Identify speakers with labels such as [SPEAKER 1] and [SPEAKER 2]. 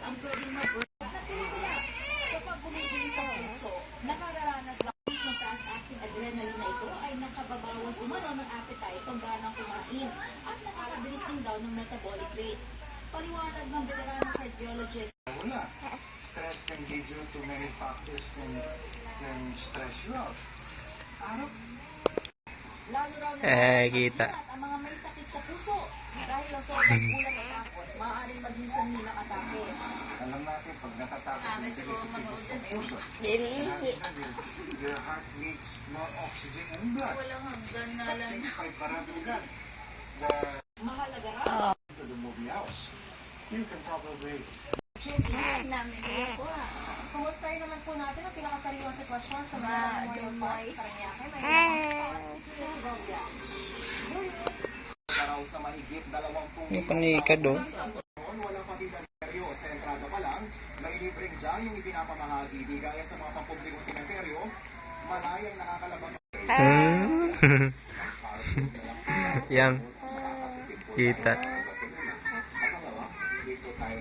[SPEAKER 1] ang pwedeng mag-burn na pelikula. Kapag gumigiling sa puso, nakararanas ng taas acting adrenaline na ito ay nakababawas umano ng appetite o ganang kumain at nakakabilis din daw ng metabolic rate. Paliwanag ng veteranong cardiologist.
[SPEAKER 2] Wala. Stress can lead you to many factors can stress you out. Ano?
[SPEAKER 1] Lalo raw na
[SPEAKER 3] kita.
[SPEAKER 1] Ang mga may sakit sa puso dahil sa sobrang gulat at takot, maaaring maging sanhi ng atake.
[SPEAKER 2] Alam natin, pag natatakot yung bilis sa puso, your heart needs more oxygen and blood.
[SPEAKER 4] Walang hanggan na lang.
[SPEAKER 2] Kahit parabugan.
[SPEAKER 1] Mahalaga raw.
[SPEAKER 2] To the movie house, you can probably
[SPEAKER 4] Namin ko
[SPEAKER 5] Kumusta naman po natin ang pinakasariwang sitwasyon sa mga Memorial Park sa Parañaque?
[SPEAKER 2] araw sa mahigit 20
[SPEAKER 3] Yung panika doon.
[SPEAKER 2] Wala pati sementeryo. Sa entrada pa lang, may libreng dyan yung ipinapamahagi. Di gaya sa mga pampublikong sementeryo, malayang nakakalabas.
[SPEAKER 3] Yang kita.
[SPEAKER 2] Dito tayo